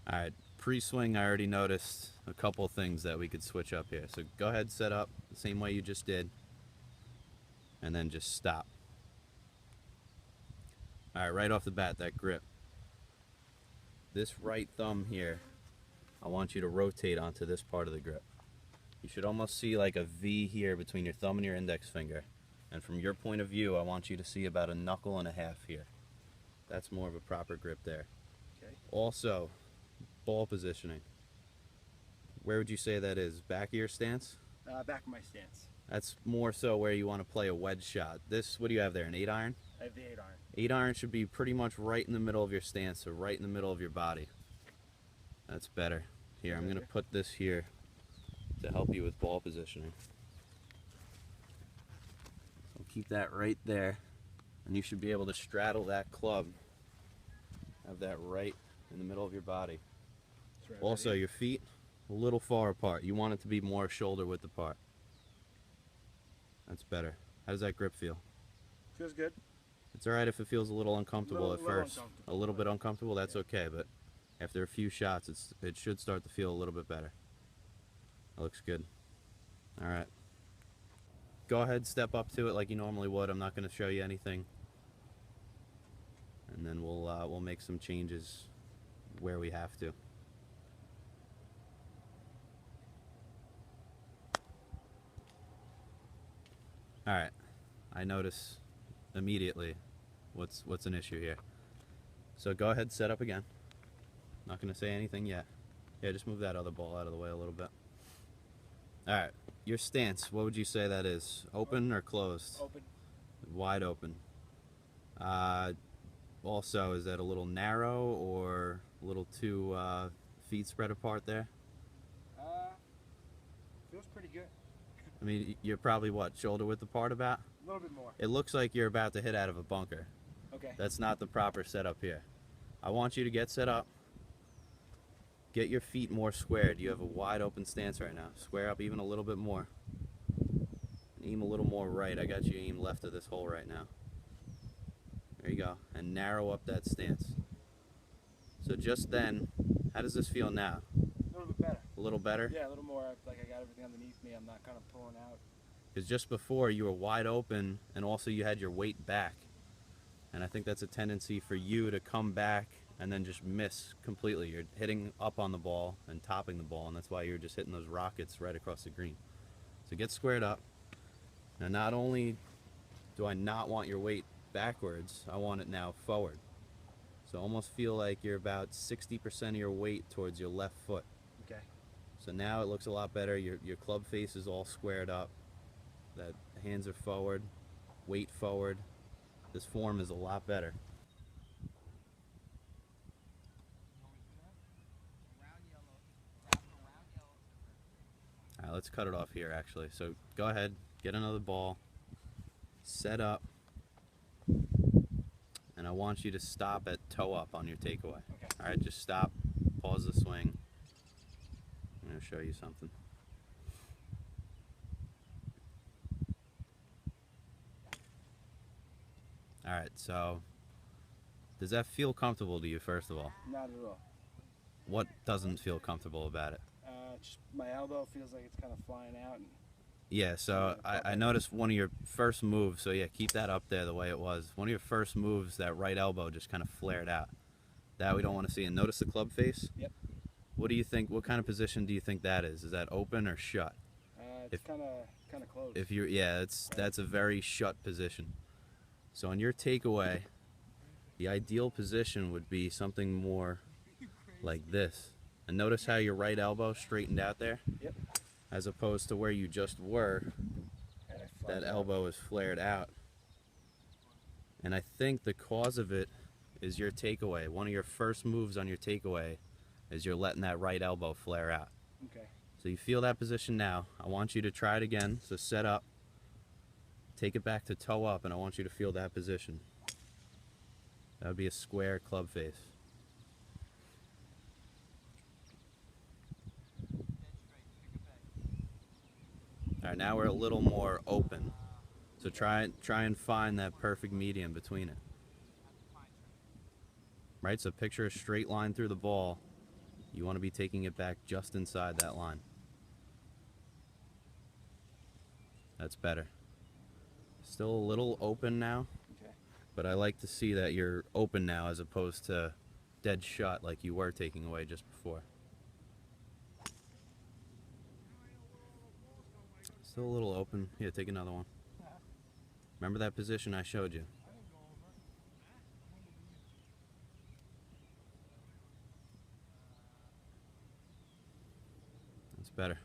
All right, pre-swing, I already noticed a couple things that we could switch up here. So go ahead, set up the same way you just did, and then just stop. All right, right off the bat, that grip. This right thumb here, I want you to rotate onto this part of the grip. You should almost see like a V here between your thumb and your index finger. And from your point of view, I want you to see about a knuckle and a half here. That's more of a proper grip there. Okay. Also, ball positioning. Where would you say that is? Back of your stance? Back of my stance. That's more so where you want to play a wedge shot. This, what do you have there, an 8-iron? I have the 8-iron. 8-iron should be pretty much right in the middle of your stance, so right in the middle of your body. That's better. Here, I'm going to put this here to help you with ball positioning. So keep that right there, and you should be able to straddle that club. Have that right in the middle of your body. Right Also, your feet a little far apart. You want it to be more shoulder width apart. That's better. How does that grip feel? Feels good. It's alright if it feels a little uncomfortable at first. Uncomfortable. A little bit uncomfortable, that's okay, but after a few shots, it should start to feel a little bit better. That looks good. Alright. Go ahead, step up to it like you normally would. I'm not going to show you anything. And then we'll make some changes where we have to. Alright. I notice immediately what's an issue here. So go ahead, set up again. Not going to say anything yet. Yeah, just move that other ball out of the way a little bit. Alright, your stance, what would you say that is? Open or closed? Open. Wide open. Also, is that a little narrow or a little too feet spread apart there? Feels pretty good. I mean, you're probably what, shoulder width apart about? A little bit more. It looks like you're about to hit out of a bunker. Okay. That's not the proper setup here. I want you to get set up. Get your feet more squared. You have a wide open stance right now. Square up even a little bit more. Aim a little more right. I got you aim left of this hole right now. There you go. And narrow up that stance. So just then, how does this feel now? A little bit better. A little better? Yeah, a little more like I got everything underneath me. I'm not kind of pulling out. Because just before you were wide open and also you had your weight back. And I think that's a tendency for you to come back and then just miss completely. You're hitting up on the ball and topping the ball, and that's why you're just hitting those rockets right across the green. So get squared up. Now not only do I not want your weight backwards, I want it now forward. So almost feel like you're about 60% of your weight towards your left foot. Okay. So now it looks a lot better. Your club face is all squared up. That hands are forward, weight forward. This form is a lot better. Alright, let's cut it off here actually. So go ahead, get another ball, set up, and I want you to stop at toe up on your takeaway. Okay. Alright, just stop, pause the swing. I'm going to show you something. Alright, so does that feel comfortable to you first of all? Not at all. What doesn't feel comfortable about it? Just my elbow feels like it's kind of flying out. And Yeah, so I noticed one of your first moves, so yeah, keep that up there the way it was. One of your first moves, that right elbow just kind of flared out. That we don't want to see. And notice the club face? Yep. What do you think, what kind of position do you think that is? Is that open or shut? It's kind of close. If you're, yeah, that's a very shut position. So on your takeaway, the ideal position would be something more like this. And notice how your right elbow straightened out there? Yep. As opposed to where you just were, that elbow is flared out. And I think the cause of it is your takeaway. One of your first moves on your takeaway is you're letting that right elbow flare out. Okay. So you feel that position now. I want you to try it again. So set up, take it back to toe up, and I want you to feel that position. That would be a square club face. All right, now we're a little more open. So try and find that perfect medium between it. Right, so picture a straight line through the ball, You want to be taking it back just inside that line. That's better. Still a little open now, Okay. but I like to see that you're open now as opposed to dead shut like you were taking away just before. Still a little open. Here, take another one. Remember that position I showed you? That's better.